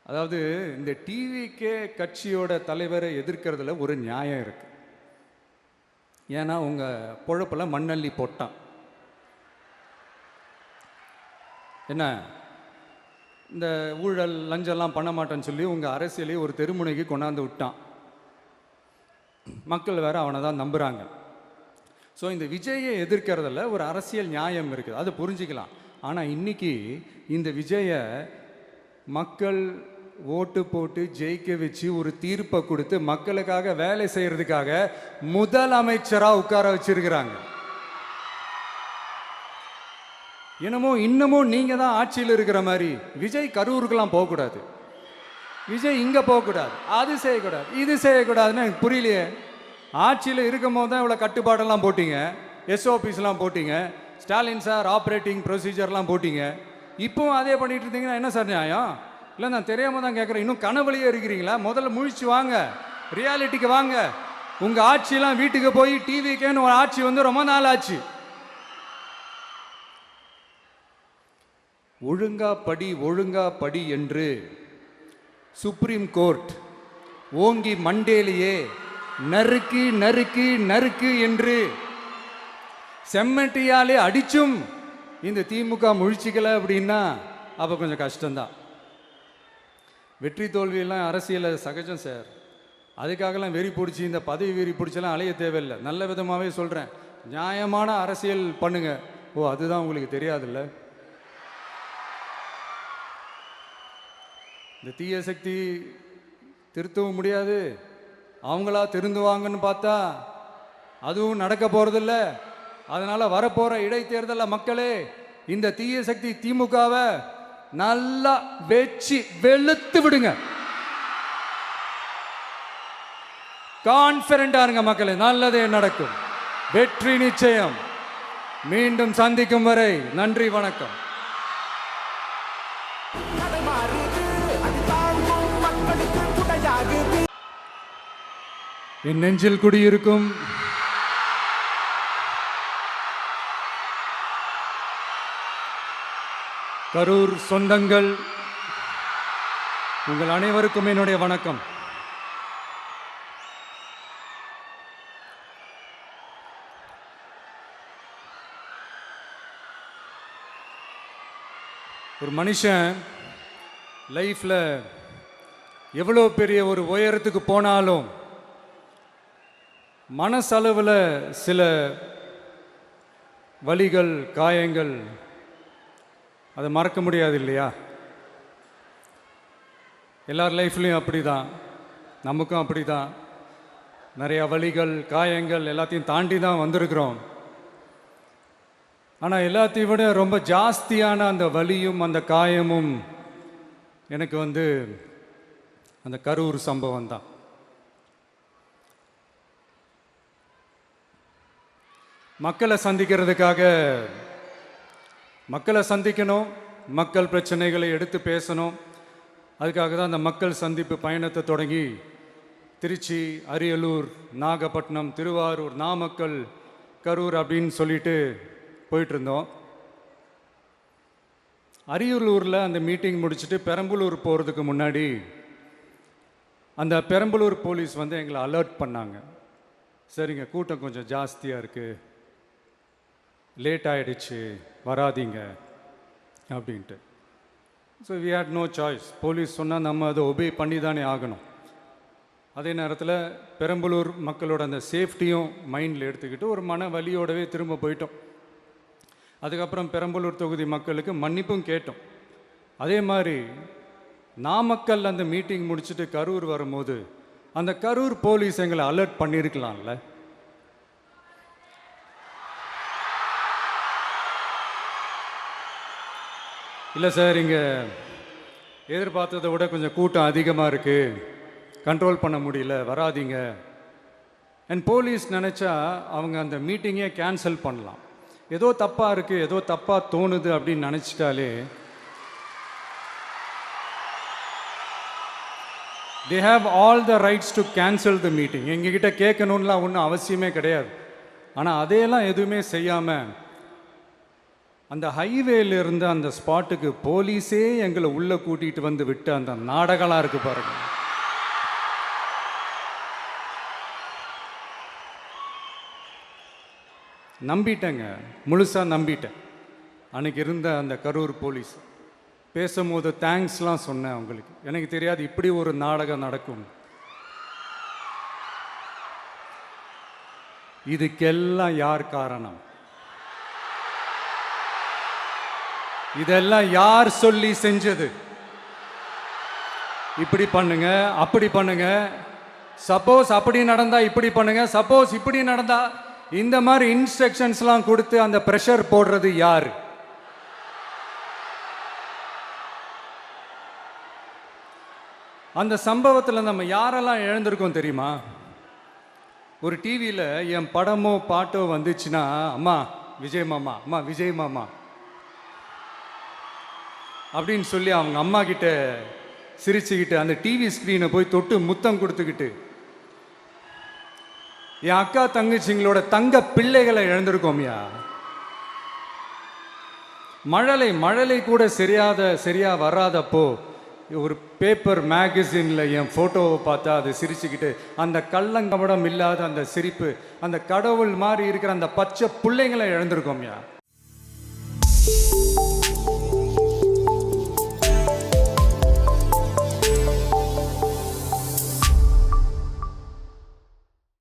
அதாவது இந்த டிவிக்கே கட்சியோட தலைவரை எதிர்க்கிறதுல ஒரு நியாயம் இருக்கு. ஏன்னா உங்க பொழப்புல மண்ணள்ளி போட்டான். என்ன இந்த ஊழல் லஞ்சம்லாம் பண்ண மாட்டேன்னு சொல்லி உங்க அரசியலையே ஒரு தெருமுனைக்கு கொண்டாந்து விட்டான். மக்கள் வேற அவனை தான் நம்புறாங்க. ஸோ இந்த விஜயை எதிர்க்கிறதுல ஒரு அரசியல் நியாயம் இருக்குது, அதை புரிஞ்சுக்கலாம். ஆனால் இன்னைக்கு இந்த விஜயை மக்கள் ஓட்டு போட்டு ஜெயிக்க வச்சு ஒரு தீர்ப்பை கொடுத்து மக்களுக்காக வேலை செய்யறதுக்காக முதலமைச்சராக உட்கார வச்சிருக்கிறாங்க. என்னமோ இன்னமும் நீங்க தான் ஆட்சியில் இருக்கிற மாதிரி. விஜய் கரூருக்கெல்லாம் போகக்கூடாது, விஜய் இங்க போகக்கூடாது, அது செய்யக்கூடாது, இது செய்யக்கூடாதுன்னு எனக்கு புரியலையே. ஆட்சியில் இருக்கும் போது தான் இவ்வளோ கட்டுப்பாடெல்லாம் போட்டீங்க, எஸ்ஓபிஸ்லாம் போட்டீங்க, ஸ்டாலின் சார் ஆப்ரேட்டிங் ப்ரொசீஜர்லாம் போட்டீங்க. இப்போவும் அதே பண்ணிட்டு இருந்தீங்கன்னா என்ன சார் நியாயம்? இல்லை, நான் தெரியாம தான் கேட்குறேன். இன்னும் கனவுலையே இருக்கிறீங்களா? முதல்ல முழிச்சு வாங்க, ரியாலிட்டிக்கு வாங்க. உங்க ஆட்சியெல்லாம் வீட்டுக்கு போய் டிவிக்கேன்னு ஒரு ஆட்சி வந்து ரொம்ப நாள் ஆச்சு. ஒழுங்கா படி என்று சுப்ரீம் கோர்ட் ஓங்கி மண்டேலியே நறுக்கு நறுக்கு நறுக்கு என்று செம்மட்டியாலே அடிச்சும் இந்த திமுக முழிச்சிக்கல அப்படின்னா அப்போ கொஞ்சம் கஷ்டம்தான். வெற்றி தோல்வியெல்லாம் அரசியல் சகஜம் சார். அதுக்காகலாம் வெறி பிடிச்சி இந்த பதவி வெறி பிடிச்செல்லாம் அலைய தேவையில்லை. நல்ல விதமாகவே சொல்கிறேன், நியாயமான அரசியல் பண்ணுங்க. ஓ, அதுதான் உங்களுக்கு தெரியாதுல்ல. இந்த தீய சக்தி திருத்தவும் முடியாது, அவங்களா திருந்துவாங்கன்னு பார்த்தா அதுவும் நடக்க போறதில்ல. அதனால வரப்போற இடைத்தேர்தலில் மக்களே இந்த தீய சக்தி திமுகவை நல்லா வெச்சு வெளுத்து விடுங்க. கான்பிடண்டா இருங்க மக்களே, நல்லதே நடக்கும், வெற்றி நிச்சயம். மீண்டும் சந்திக்கும் வரை நன்றி, வணக்கம். என் நெஞ்சில் குடியிருக்கும் கரூர் சொந்தங்கள், உங்கள் அனைவருக்கும் என்னுடைய வணக்கம். ஒரு மனுஷன் லைஃப்ல எவ்வளோ பெரிய ஒரு உயரத்துக்கு போனாலும் மனசளவில் சில வலிகள், காயங்கள், அதை மறக்க முடியாது இல்லையா? எல்லார் லைஃப்லையும் அப்படி தான், நமக்கும் அப்படி தான். நிறையா வலிகள், காயங்கள் எல்லாத்தையும் தாண்டி தான் வந்திருக்கிறோம். ஆனால் எல்லாத்தையும் விட ரொம்ப ஜாஸ்தியான அந்த வலியும் அந்த காயமும் எனக்கு அந்த கரூர் சம்பவம் தான். மக்களை சந்திக்கிறதுக்காக மக்களை சந்திக்கணும், மக்கள் பிரச்சனைகளை எடுத்து பேசணும். அதுக்காக தான் அந்த மக்கள் சந்திப்பு பயணத்தை தொடங்கி திருச்சி, அரியலூர், நாகப்பட்டினம், திருவாரூர், நாமக்கல், கரூர் அப்படின்னு சொல்லிட்டு போயிட்டு இருந்தோம். அரியலூரில் அந்த மீட்டிங் முடிச்சுட்டு பெரம்பலூர் போகிறதுக்கு முன்னாடி அந்த பெரம்பலூர் போலீஸ் எங்களை அலர்ட் பண்ணாங்க. சரிங்க, கூட்டம் கொஞ்சம் ஜாஸ்தியாக இருக்குது, லேட் ஆகிடுச்சு, வராதிங்க அப்படின்ட்டு. So we had no choice. Police சொன்னால் நம்ம அதை ஒபே பண்ணி தானே ஆகணும். அதே நேரத்தில் பெரம்பலூர் மக்களோட அந்த சேஃப்டியும் மைண்டில் எடுத்துக்கிட்டு ஒரு மன வலியோடவே திரும்ப போயிட்டோம். அதுக்கப்புறம் பெரம்பலூர் தொகுதி மக்களுக்கு மன்னிப்பும் கேட்டோம். அதே மாதிரி நாமக்கல் அந்த மீட்டிங் முடிச்சுட்டு கரூர் வரும்போது அந்த கரூர் போலீஸ் எங்களை அலர்ட் பண்ணியிருக்கலாம்ல. இல்லை சார், இங்கே எதிர்பார்த்ததை விட கொஞ்சம் கூட்டம் அதிகமாக இருக்குது, கண்ட்ரோல் பண்ண முடியல, வராதிங்க. அண்ட் போலீஸ் நினச்சா அவங்க அந்த மீட்டிங்கே கேன்சல் பண்ணலாம். ஏதோ தப்பாக இருக்குது, ஏதோ தப்பாக தோணுது அப்படின்னு நினச்சிட்டாலே they have all the rights to cancel the meeting. எங்ககிட்ட கேட்கணும்லாம் ஒன்றும் அவசியமே கிடையாது. ஆனால் அதையெல்லாம் எதுவுமே செய்யாமல் அந்த ஹைவேல இருந்து அந்த ஸ்பாட்டுக்கு போலீஸே எங்களை உள்ள கூட்டிட்டு வந்து விட்டு அந்த நாடகம்லாம் இருக்கு பாருங்க. நம்பிட்டேங்க, முழுசா நம்பிட்டேன். அன்னைக்கு இருந்த அந்த கரூர் போலீஸ் பேசும்போது தேங்க்ஸ்லாம் சொன்னேன் அவங்களுக்கு. எனக்கு தெரியாது இப்படி ஒரு நாடகம் நடக்கும். இதுக்கெல்லாம் யார் காரணம்? இதெல்லாம் யார் சொல்லி செஞ்சது? இப்படி பண்ணுங்க, அப்படி பண்ணுங்க, சப்போஸ் அப்படி நடந்தா இப்படி பண்ணுங்க, சப்போஸ் இப்படி நடந்தா இந்த மாதிரி இன்ஸ்ட்ரக்ஷன்ஸ்லாம் கொடுத்து அந்த பிரஷர் போடுறது யார்? அந்த சம்பவத்தில் நம்ம யாரெல்லாம் இழந்திருக்கோம் தெரியுமா? ஒரு டிவியில் என் படமோ பாட்டோ வந்துச்சுன்னா, அம்மா விஜய் மாமா, அம்மா விஜய் மாமா அப்படின்னு சொல்லி அவங்க அம்மா கிட்ட சிரிச்சுக்கிட்டு அந்த டிவி ஸ்க்ரீனை போய் தொட்டு முத்தம் கொடுத்துக்கிட்டு என் அக்கா தங்கச்சிங்களோட தங்க பிள்ளைகளை இழந்திருக்கோம்யா. மழலை கூட சரியா வராதப்போ ஒரு பேப்பர் மேகசின்ல என் போட்டோவை பார்த்தா அது சிரிச்சுக்கிட்டு அந்த கள்ளங்கபடம் இல்லாத அந்த சிரிப்பு, அந்த கடவுள் மாதிரி இருக்கிற அந்த பச்சை பிள்ளைங்களை இழந்திருக்கோம்யா.